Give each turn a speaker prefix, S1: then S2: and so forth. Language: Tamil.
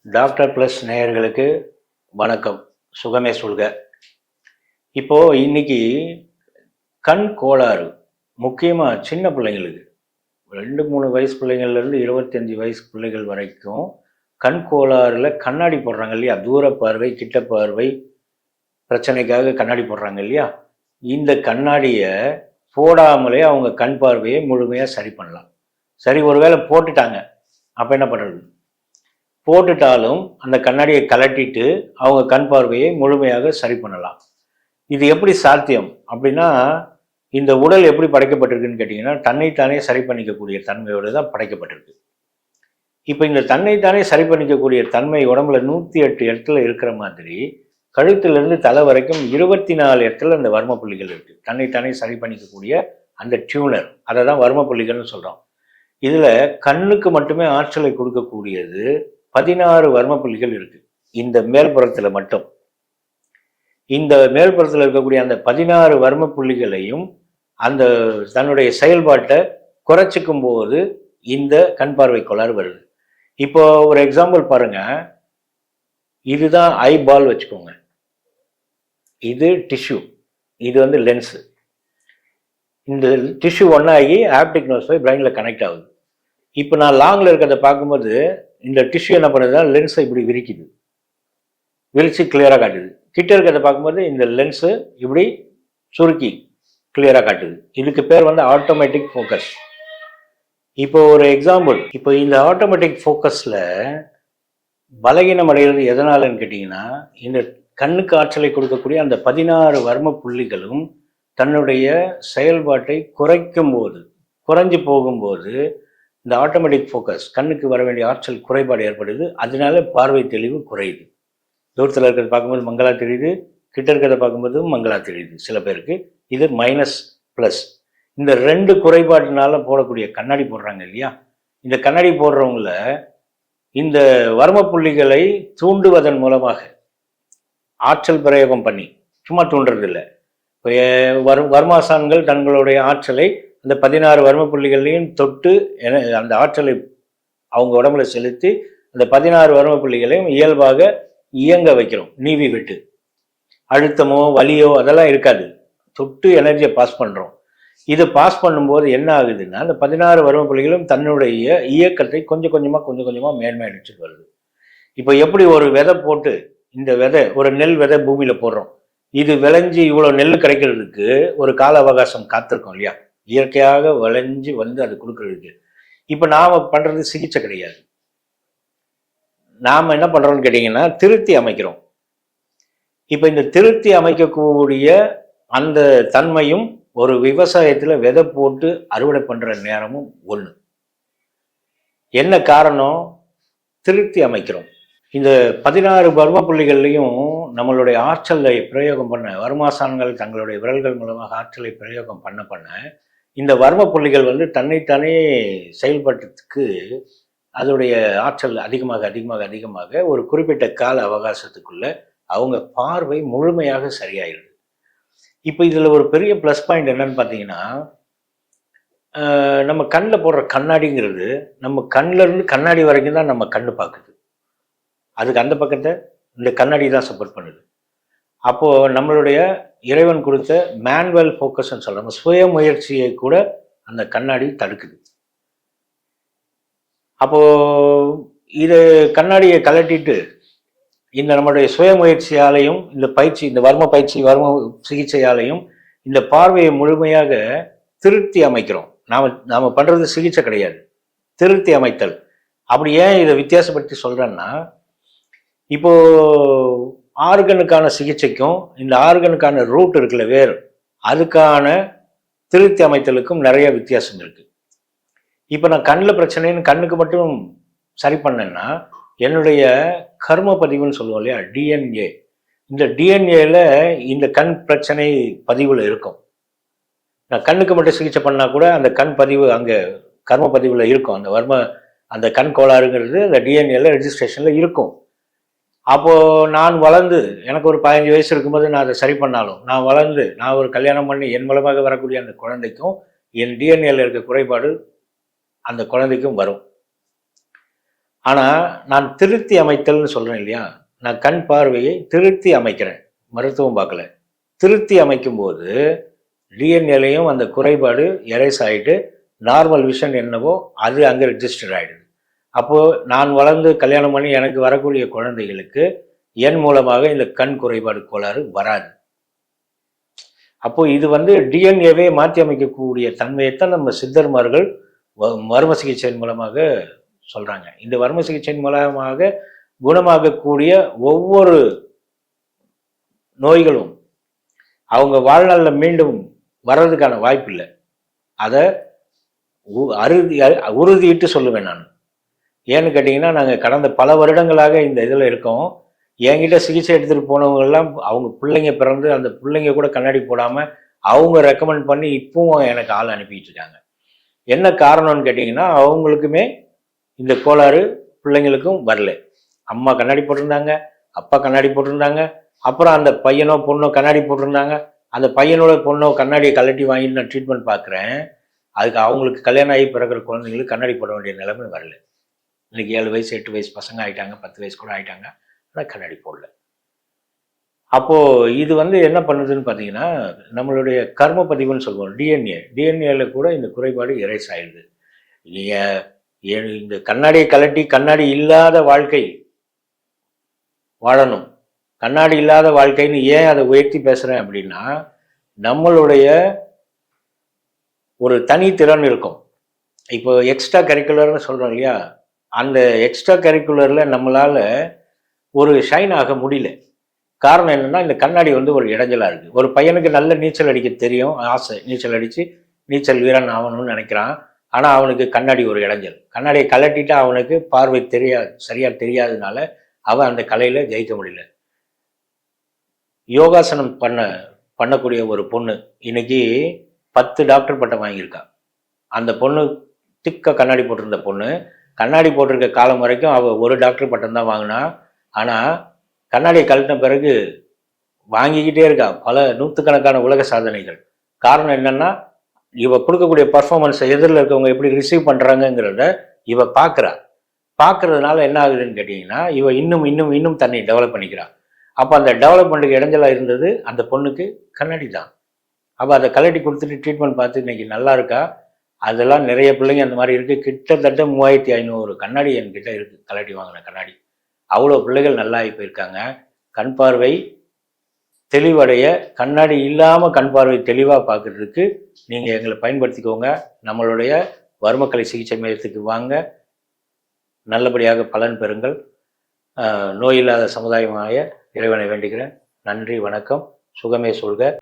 S1: டாக்டர் ப்ளஸ் நேயர்களுக்கு வணக்கம். சுகமே சொல்க. இப்போது இன்னைக்கு கண் கோளாறு முக்கியமாக சின்ன பிள்ளைங்களுக்கு 2-3 வயசு பிள்ளைங்கள்லேருந்து 25 வயசு பிள்ளைகள் வரைக்கும் கண் கோளாறில் கண்ணாடி போடுறாங்க இல்லையா? தூர பார்வை கிட்ட பார்வை பிரச்சனைக்காக கண்ணாடி போடுறாங்க இல்லையா? இந்த கண்ணாடியை போடாமலே அவங்க கண் பார்வையை முழுமையாக சரி பண்ணலாம். சரி, ஒருவேளை போட்டுட்டாங்க, அப்போ என்ன பண்ணுறது? போட்டுட்டாலும் அந்த கண்ணாடியை கலட்டிட்டு அவங்க கண் பார்வையை முழுமையாக சரி பண்ணலாம். இது எப்படி சாத்தியம் அப்படின்னா, இந்த உடல் எப்படி படைக்கப்பட்டிருக்குன்னு கேட்டிங்கன்னா, தன்னைத்தானே சரி பண்ணிக்கக்கூடிய தன்மையோடு தான் படைக்கப்பட்டிருக்கு. இப்போ இந்த தன்னைத்தானே சரி பண்ணிக்கக்கூடிய தன்மை உடம்புல 108 இடத்துல இருக்கிற மாதிரி, கழுத்திலிருந்து தலை வரைக்கும் 24 இடத்துல அந்த வர்ம புள்ளிகள் இருக்குது. தன்னைத்தானே சரி பண்ணிக்கக்கூடிய அந்த டியூனர், அதை தான் வர்ம புள்ளிகள்னு சொல்கிறோம். இதில் கண்ணுக்கு மட்டுமே ஆற்றலை கொடுக்கக்கூடியது 16 வர்ம புள்ளிகள் இருக்கு இந்த மேல்புறத்தில் மட்டும். இந்த மேல்புறத்தில் இருக்கக்கூடிய அந்த 16 வர்ம புள்ளிகளையும் அந்த தன்னுடைய செயல்பாட்டை குறைச்சிக்கும் போது இந்த கண் பார்வை கோளாறு வருது. இப்போ ஒரு எக்ஸாம்பிள் பாருங்க, இதுதான் ஐபால் வச்சுக்கோங்க, இது டிஷ்யூ, இது வந்து லென்ஸு. இந்த டிஷ்யூ ஒன்றாகி ஆப்டிக் நர்வ்ஸ் போய் பிரெயினில் கனெக்ட் ஆகுது. இப்போ நான் லாங்கில் இருக்கிறத பார்க்கும்போது இந்த டிஷ்யூ என்ன பண்ணுதுன்னா லென்ஸை இப்படி விரிக்குது, விரிச்சு கிளியராக காட்டுது. கிட்ட இருக்கிறத பார்க்கும்போது இந்த லென்ஸு இப்படி சுருக்கி கிளியராக காட்டுது. இதுக்கு பேர் வந்து ஆட்டோமேட்டிக் ஃபோக்கஸ். இப்போ ஒரு எக்ஸாம்பிள், இப்போ இந்த ஆட்டோமேட்டிக் ஃபோக்கஸில் பலகீனம் அடைகிறது எதனாலன்னு கேட்டிங்கன்னா, இந்த கண்ணுக்கு ஆற்றலை கொடுக்கக்கூடிய அந்த 16 வர்ம புள்ளிகளும் தன்னுடைய செயல்பாட்டை குறைஞ்சு போகும்போது இந்த ஆட்டோமேட்டிக் ஃபோக்கஸ் கண்ணுக்கு வர வேண்டிய ஆற்றல் குறைபாடு ஏற்படுது. அதனால பார்வை தெளிவு குறையுது. தூரத்தில் இருக்கிறத பார்க்கும்போது மங்களா தெரியுது, கிட்ட இருக்கிறத பார்க்கும்போது மங்களா தெரியுது. சில பேருக்கு இது மைனஸ் ப்ளஸ். இந்த 2 குறைபாட்டினால போடக்கூடிய கண்ணாடி போடுறாங்க இல்லையா? இந்த கண்ணாடி போடுறவங்கள இந்த வர்ம புள்ளிகளை தூண்டுவதன் மூலமாக ஆற்றல் பிரயோகம் பண்ணி, சும்மா தூண்டுறது இல்லை. வர்மாசான்கள் தங்களுடைய ஆற்றலை அந்த 16 வர்ம புள்ளிகளையும் தொட்டு அந்த ஆற்றலை அவங்க உடம்புல செலுத்தி அந்த 16 வர்ம புள்ளிகளையும் இயல்பாக இயங்க வைக்கிறோம். நீவி விட்டு அழுத்தமோ வலியோ அதெல்லாம் இருக்காது, தொட்டு எனர்ஜியை பாஸ் பண்ணுறோம். இது பாஸ் பண்ணும்போது என்ன ஆகுதுன்னா, அந்த 16 வர்ம புள்ளிகளும் தன்னுடைய இயக்கத்தை கொஞ்சம் கொஞ்சமாக மேன்மை அடிச்சுட்டு வருது. இப்போ எப்படி ஒரு விதை போட்டு, இந்த விதை ஒரு நெல் விதை பூமியில் போடுறோம், இது விளைஞ்சி இவ்வளோ நெல் கிடைக்கிறதுக்கு ஒரு கால அவகாசம் காத்திருக்கோம் இல்லையா? இயற்கையாக விளைஞ்சு வந்து அது கொடுக்கறதுக்கு. இப்போ நாம் பண்ணுறது சிகிச்சை கிடையாது. நாம் என்ன பண்ணுறோம்னு கேட்டிங்கன்னா, திருத்தி அமைக்கிறோம். இப்போ இந்த திருத்தி அமைக்கக்கூடிய அந்த தன்மையும் ஒரு விவசாயத்தில் விதை போட்டு அறுவடை பண்ணுற நேரமும் ஒன்று. என்ன காரணம்? திருத்தி அமைக்கிறோம். இந்த 16 வர்ம புள்ளிகள்லையும் நம்மளுடைய ஆற்றலை பிரயோகம் பண்ண வர்மாசான்கள் தங்களுடைய விரல்கள் மூலமாக ஆற்றலை பிரயோகம் பண்ண இந்த வர்ம புள்ளிகள் வந்து தன்னைத்தானே செயல்படுறதுக்கு அதோடைய ஆற்றல் அதிகமாக ஒரு குறிப்பிட்ட கால அவகாசத்துக்குள்ள அவங்க பார்வை முழுமையாக சரியாயிடுது. இப்போ இதில் ஒரு பெரிய ப்ளஸ் பாயிண்ட் என்னன்னு பார்த்தீங்கன்னா, நம்ம கண்ணில் போடுற கண்ணாடிங்கிறது நம்ம கண்ணில் இருந்து கண்ணாடி வரைக்கும் தான் நம்ம கண்ணு பார்க்குது. அதுக்கு அந்த பக்கத்தை இந்த கண்ணாடி தான் சப்போர்ட் பண்ணுது. அப்போது நம்மளுடைய இறைவன் கொடுத்த மேனுவல் ஃபோக்கஸ்ன்னு சொல்கிறாங்க, சுய முயற்சியை கூட அந்த கண்ணாடி தடுக்குது. அப்போது இது கண்ணாடியை கலட்டிட்டு இந்த நம்மளுடைய சுய முயற்சியாலையும் இந்த பயிற்சி, இந்த வர்ம சிகிச்சையாலையும் இந்த பார்வையை முழுமையாக திருத்தி அமைக்கிறோம். நாம் பண்ணுறது சிகிச்சை கிடையாது, திருத்தி அமைத்தல். அப்படி ஏன் இதை வித்தியாசப்படுத்தி சொல்கிறேன்னா, இப்போது ஆர்கனுக்கான சிகிச்சைக்கும் இந்த ஆர்கனுக்கான ரூட் இருக்குல்ல, வேறு, அதுக்கான திருத்தி அமைத்தலுக்கும் நிறைய வித்தியாசம் இருக்குது. இப்போ நான் கண்ணில் பிரச்சனைன்னு கண்ணுக்கு மட்டும் சரி பண்ணேன்னா, என்னுடைய கர்ம பதிவுன்னு சொல்லுவோம் இல்லையா, டிஎன்ஏ, இந்த டிஎன்ஏல இந்த கண் பிரச்சனை பதிவில் இருக்கும். நான் கண்ணுக்கு மட்டும் சிகிச்சை பண்ணால் கூட அந்த கண் பதிவு அங்கே கர்ம பதிவில் இருக்கும். அந்த கண் கோளாறுங்கிறது அந்த டிஎன்ஏல ரெஜிஸ்ட்ரேஷனில் இருக்கும். அப்போது நான் வளர்ந்து எனக்கு ஒரு 15 வயசு இருக்கும்போது நான் அதை சரி பண்ணாலும், நான் வளர்ந்து நான் ஒரு கல்யாணம் பண்ணி என் மூலமாக வரக்கூடிய அந்த குழந்தைக்கும் என் டிஎன்ஏல இருக்க குறைபாடு அந்த குழந்தைக்கும் வரும். ஆனால் நான் திருத்தி அமைத்தல்னு சொல்கிறேன் இல்லையா, நான் கண் பார்வையை திருத்தி அமைக்கிறேன், மருத்துவம் பார்க்கல. திருத்தி அமைக்கும்போது டிஎன்ஏலையும் அந்த குறைபாடு எரேஸ் ஆகிட்டு நார்மல் விஷன் என்னவோ அது அங்கே ரெஜிஸ்டர் ஆகிடுது. அப்போது நான் வளர்ந்து கல்யாணம் பண்ணி எனக்கு வரக்கூடிய குழந்தைகளுக்கு என் மூலமாக இந்த கண் குறைபாடு கோளாறு வராது. அப்போது இது டிஎன்ஏவே மாற்றி அமைக்கக்கூடிய தன்மையைத்தான் நம்ம சித்தர்மார்கள் மர்ம சிகிச்சையின் மூலமாக சொல்கிறாங்க. இந்த மர்ம சிகிச்சையின் மூலமாக குணமாகக்கூடிய ஒவ்வொரு நோய்களும் அவங்க வாழ்நாளில் மீண்டும் வர்றதுக்கான வாய்ப்பு இல்லை. அதை உறுதியிட்டு சொல்லுவேன் நான். ஏன்னு கேட்டிங்கன்னா, நாங்கள் கடந்த பல வருடங்களாக இந்த இதில் இருக்கோம். என்கிட்ட சிகிச்சை எடுத்துகிட்டு போனவங்கெல்லாம் அவங்க பிள்ளைங்க பிறந்து அந்த பிள்ளைங்க கூட கண்ணாடி போடாமல் அவங்க ரெக்கமெண்ட் பண்ணி இப்பவும் எனக்கு ஆள் அனுப்பிட்டு இருக்காங்க. என்ன காரணம்னு கேட்டிங்கன்னா, அவங்களுக்குமே இந்த கோளாறு பிள்ளைங்களுக்கும் வரல. அம்மா கண்ணாடி போட்டிருந்தாங்க, அப்பா கண்ணாடி போட்டிருந்தாங்க, அப்புறம் அந்த பையனோ பொண்ணோ கண்ணாடி போட்டிருந்தாங்க. அந்த பையனோட பொண்ணோ கண்ணாடியை கழட்டி வாங்கிட்டு நான் ட்ரீட்மெண்ட் பார்க்குறேன். அதுக்கு அவங்களுக்கு கல்யாணம் ஆகி பிறகுற குழந்தைங்களுக்கு கண்ணாடி போட வேண்டிய நிலைமை வரல. இன்றைக்கி 7 வயசு 8 வயசு பசங்க ஆகிட்டாங்க, 10 வயசு கூட ஆகிட்டாங்க, ஆனால் கண்ணாடி போடல. அப்போது இது என்ன பண்ணுதுன்னு பார்த்தீங்கன்னா, நம்மளுடைய கர்ம பதிவுன்னு சொல்லுவோம், டிஎன்ஏல கூட இந்த குறைபாடு எரேஸ் ஆகிடுது. இந்த கண்ணாடியை கழட்டி கண்ணாடி இல்லாத வாழ்க்கை வாழணும். கண்ணாடி இல்லாத வாழ்க்கைன்னு ஏன் அதை உயர்த்தி பேசுகிறேன் அப்படின்னா, நம்மளுடைய ஒரு தனித்திறன் இருக்கும். இப்போ எக்ஸ்ட்ரா கரிக்குலர்னு சொல்கிறோம் இல்லையா, அந்த எக்ஸ்ட்ரா கரிக்குலரில் நம்மளால் ஒரு ஷைன் ஆக முடியல. காரணம் என்னென்னா, இந்த கண்ணாடி ஒரு இடைஞ்சலாக இருக்குது. ஒரு பையனுக்கு நல்ல நீச்சல் அடிக்க தெரியும், ஆசை, நீச்சல் அடித்து நீச்சல் வீரன் ஆகணும்னு நினைக்கிறான். ஆனால் அவனுக்கு கண்ணாடி ஒரு இடைஞ்சல். கண்ணாடியை கலட்டிட்டு அவனுக்கு பார்வை சரியாக தெரியாததுனால அவன் அந்த கலையில் ஜெயிக்க முடியல. யோகாசனம் பண்ணக்கூடிய ஒரு பொண்ணு இன்னைக்கு 10 டாக்டர் பட்டம் வாங்கியிருக்கா. அந்த பொண்ணு திக்க கண்ணாடி போட்டிருந்த பொண்ணு, கண்ணாடி போட்டிருக்க காலம் வரைக்கும் அவள் ஒரு டாக்டர் பட்டம் தான் வாங்கினா. ஆனால் கண்ணாடியை கழட்டின பிறகு வாங்கிக்கிட்டே இருக்கா பல நூற்றுக்கணக்கான உலக சாதனைகள். காரணம் என்னன்னா, இவ கொடுக்கக்கூடிய பர்ஃபார்மன்ஸை எதிரில் இருக்கவங்க எப்படி ரிசீவ் பண்ணுறாங்கங்கிறத இவ பார்க்கறதுனால என்ன ஆகுதுன்னு கேட்டிங்கன்னா, இவ இன்னும் இன்னும் இன்னும் தன்னை டெவலப் பண்ணிக்கிறான். அப்போ அந்த டெவலப்மெண்ட்டுக்கு இடைஞ்சலாக இருந்தது அந்த பொண்ணுக்கு கண்ணாடி தான். அப்போ அதை கலட்டி கொடுத்துட்டு ட்ரீட்மெண்ட் பார்த்து இன்றைக்கி நல்லா இருக்கா. அதெல்லாம் நிறைய பிள்ளைங்க அந்த மாதிரி இருக்குது. கிட்டத்தட்ட 3500 கண்ணாடி என்கிட்ட இருக்குது, கலட்டி வாங்கின கண்ணாடி. அவ்வளோ பிள்ளைகள் நல்லா ஆகி போயிருக்காங்க. கண் பார்வை தெளிவடைய, கண்ணாடி இல்லாமல் கண் பார்வை தெளிவாக பார்க்குறதுக்கு நீங்கள் எங்களை பயன்படுத்திக்கோங்க. நம்மளுடைய வர்மக்கலை சிகிச்சை மையத்துக்கு வாங்க, நல்லபடியாக பலன் பெறுங்கள். நோயில்லாத சமுதாயமாக இறைவனை வேண்டுகிறேன். நன்றி, வணக்கம். சுகமே சொல்க.